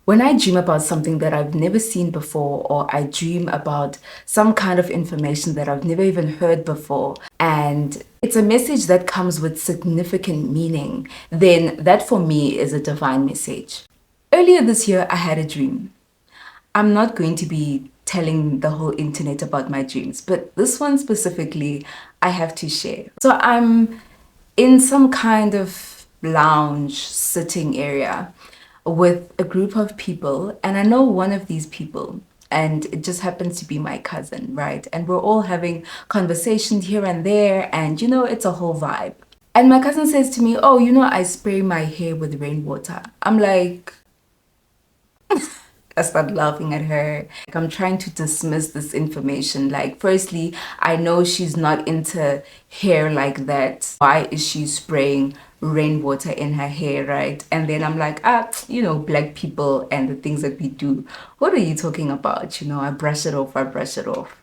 When I dream about something that I've never seen before, or I dream about some kind of information that I've never even heard before, and it's a message that comes with significant meaning, then that for me is a divine message. Earlier this year, I had a dream. I'm not going to be telling the whole internet about my dreams, but this one specifically, I have to share. So I'm in some kind of lounge sitting area with a group of people, and I know one of these people, and it just happens to be my cousin, right? And we're all having conversations here and there, and it's a whole vibe. And my cousin says to me, "Oh, I spray my hair with rainwater." I'm like, I start laughing at her. Like, I'm trying to dismiss this information. Like, firstly, I know she's not into hair like that. Why is she spraying rainwater in her hair, right? And then I'm like, black people and the things that we do. What are you talking about? I brush it off, I brush it off.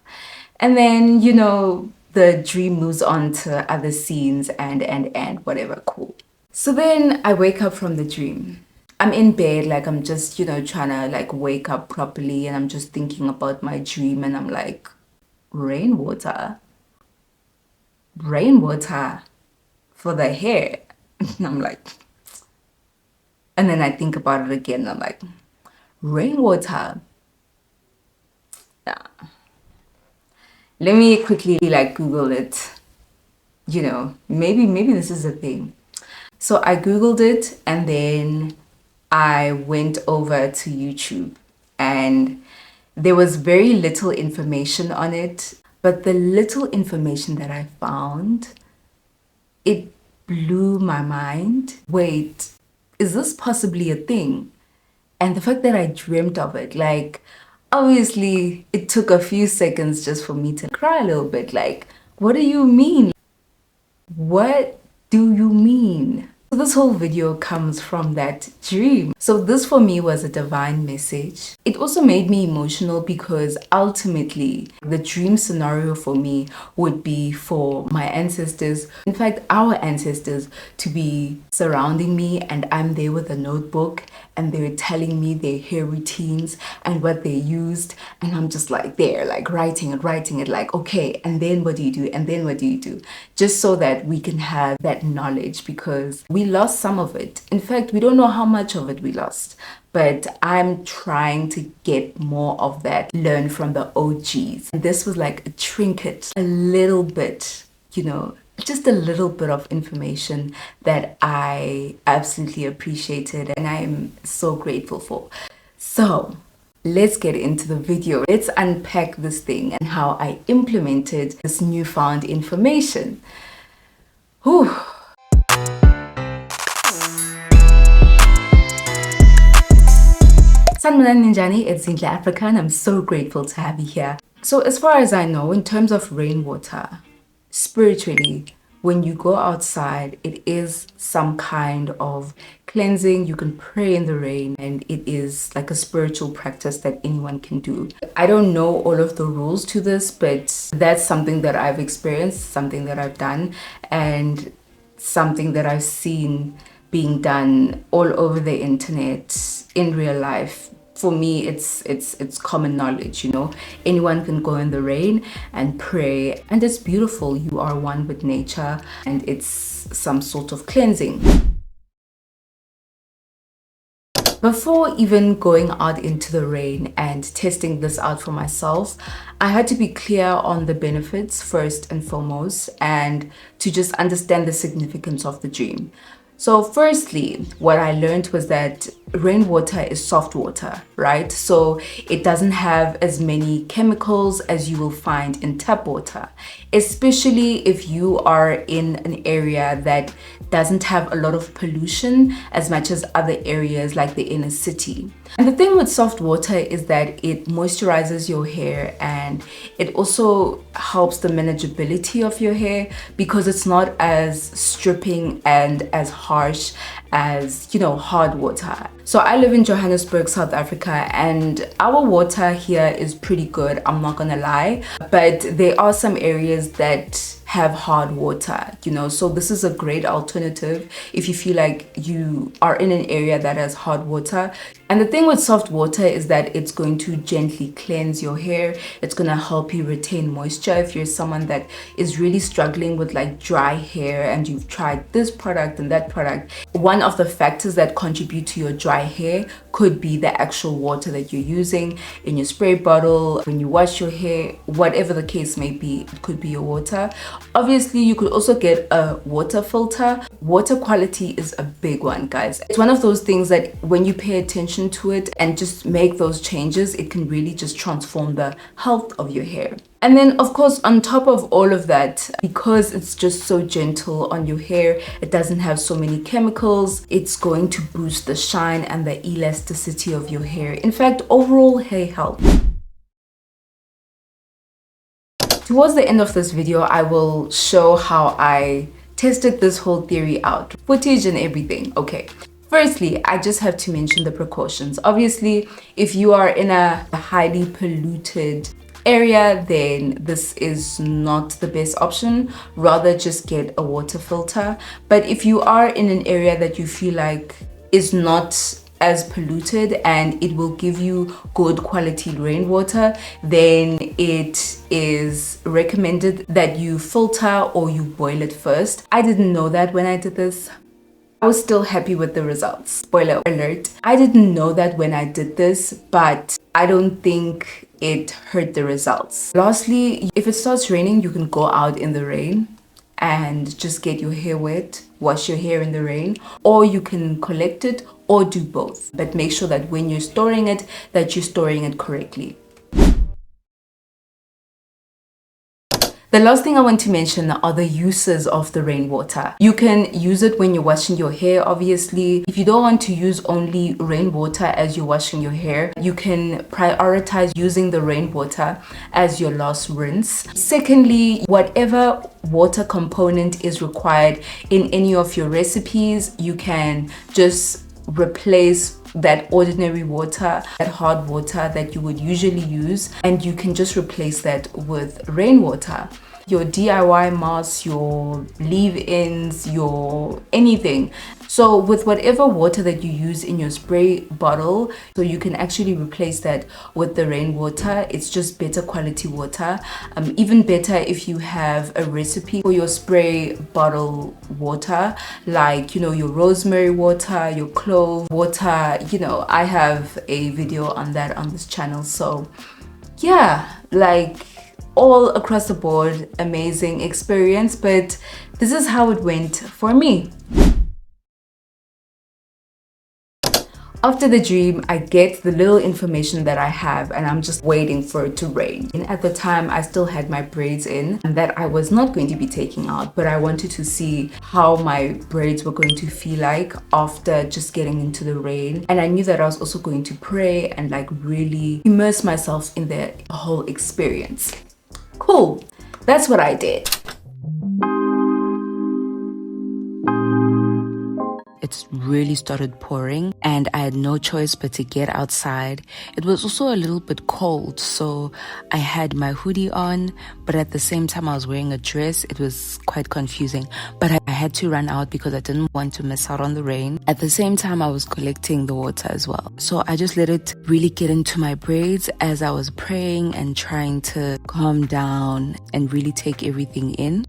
And then, the dream moves on to other scenes and whatever, cool. So then I wake up from the dream. I'm in bed, like I'm just, trying to like wake up properly, and I'm just thinking about my dream, and I'm like, rainwater? Rainwater for the hair? And I'm like, and then I think about it again, and I'm like, rainwater? Yeah. Let me quickly like Google it. Maybe this is a thing. So I Googled it, and then I went over to YouTube, and there was very little information on it, but the little information that I found, it blew my mind. Wait, is this possibly a thing? And the fact that I dreamt of it, like, obviously it took a few seconds just for me to cry a little bit. Like, what do you mean? What do you mean? So this whole video comes from that dream. So this for me was a divine message. It also made me emotional because ultimately the dream scenario for me would be for my ancestors, in fact our ancestors, to be surrounding me, and I'm there with a notebook, and they're telling me their hair routines and what they used, and I'm just like there, like writing it, like, okay, and then what do you do, and then what do you do, just so that we can have that knowledge, because we lost some of it. In fact, we don't know how much of it we lost, but I'm trying to get more of that, learn from the OGs. And this was like a trinket, a little bit, just a little bit of information that I absolutely appreciated and I am so grateful for. So let's get into the video. Let's unpack this thing and how I implemented this newfound information. Whew. Sanibonani Ninjani, it's Zinhle Africa, and I'm so grateful to have you here. So as far as I know, in terms of rainwater, spiritually, when you go outside, it is some kind of cleansing. You can pray in the rain, and it is like a spiritual practice that anyone can do. I don't know all of the rules to this, but that's something that I've experienced, something that I've done, and something that I've seen being done all over the internet in real life. For me, it's common knowledge, anyone can go in the rain and pray, and it's beautiful. You are one with nature, and it's some sort of cleansing. Before even going out into the rain and testing this out for myself, I had to be clear on the benefits first and foremost, and to just understand the significance of the dream. So firstly, what I learned was that rainwater is soft water, right? So it doesn't have as many chemicals as you will find in tap water, especially if you are in an area that doesn't have a lot of pollution as much as other areas like the inner city. And the thing with soft water is that it moisturizes your hair, and it also helps the manageability of your hair because it's not as stripping and as harsh as, hard water. So I live in Johannesburg, South Africa, and our water here is pretty good, I'm not gonna lie, but there are some areas that have hard water, so this is a great alternative if you feel like you are in an area that has hard water. And the thing with soft water is that it's going to gently cleanse your hair. It's going to help you retain moisture. If you're someone that is really struggling with like dry hair and you've tried this product and that product, one of the factors that contribute to your dry hair could be the actual water that you're using in your spray bottle, when you wash your hair, whatever the case may be, it could be your water. Obviously, you could also get a water filter. Water quality is a big one, guys. It's one of those things that when you pay attention to it and just make those changes, it can really just transform the health of your hair. And then of course, on top of all of that, because it's just so gentle on your hair, it doesn't have so many chemicals, it's going to boost the shine and the elasticity of your hair. In fact, overall hair health. Towards the end of this video, I will show how I tested this whole theory out, footage and everything. Okay. Firstly, I just have to mention the precautions. Obviously, if you are in a highly polluted area, then this is not the best option. Rather just get a water filter. But if you are in an area that you feel like is not as polluted and it will give you good quality rainwater, then it is recommended that you filter or you boil it first. I didn't know that when I did this. I was still happy with the results. Spoiler alert. I didn't know that when I did this, but I don't think it hurt the results. Lastly, if it starts raining, you can go out in the rain and just get your hair wet, wash your hair in the rain, or you can collect it or do both. But make sure that when you're storing it, that you're storing it correctly. The last thing I want to mention are the uses of the rainwater. You can use it when you're washing your hair, obviously. If you don't want to use only rainwater as you're washing your hair, you can prioritize using the rainwater as your last rinse. Secondly, whatever water component is required in any of your recipes, you can just replace that ordinary water, that hard water that you would usually use, and you can just replace that with rainwater. Your DIY masks, your leave-ins, your anything. So with whatever water that you use in your spray bottle, so you can actually replace that with the rainwater. It's just better quality water. Even better if you have a recipe for your spray bottle water, like, you know, your rosemary water, your clove water. You know, I have a video on that on this channel. So yeah, like all across the board, amazing experience. But this is how it went for me. After the dream, I get the little information that I have and I'm just waiting for it to rain. And at the time, I still had my braids in and that I was not going to be taking out, but I wanted to see how my braids were going to feel like after just getting into the rain. And I knew that I was also going to pray and like really immerse myself in the whole experience. Cool, that's what I did. It really started pouring and I had no choice but to get outside. It was also a little bit cold, so I had my hoodie on, but at the same time I was wearing a dress. It was quite confusing, but I had to run out because I didn't want to miss out on the rain. At the same time, I was collecting the water as well. So I just let it really get into my braids as I was praying and trying to calm down and really take everything in.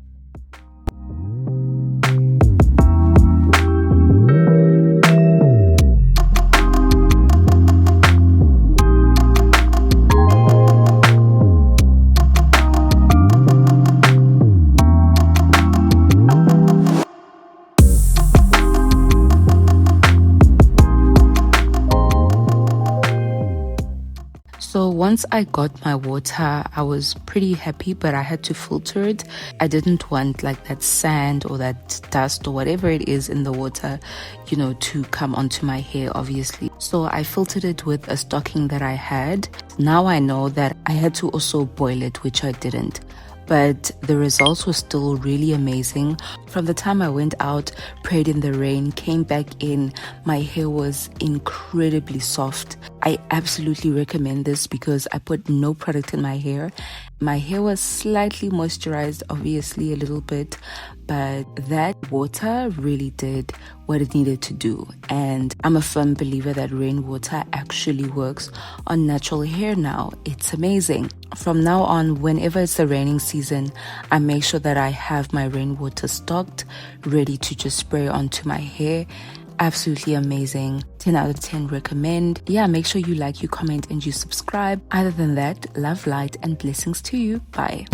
So once I got my water, I was pretty happy, but I had to filter it. I didn't want like that sand or that dust or whatever it is in the water, you know, to come onto my hair, obviously. So I filtered it with a stocking that I had. Now I know that I had to also boil it, which I didn't. But the results were still really amazing. From the time I went out, prayed in the rain, came back in, my hair was incredibly soft. I absolutely recommend this because I put no product in my hair. My hair was slightly moisturized, obviously a little bit, but that water really did what it needed to do. And I'm a firm believer that rainwater actually works on natural hair now. It's amazing. From now on, whenever it's the raining season, I make sure that I have my rainwater stocked, ready to just spray onto my hair. Absolutely amazing. 10 out of 10 recommend. Yeah, make sure you like, you comment, and you subscribe. Other than that, love, light, and blessings to you. Bye.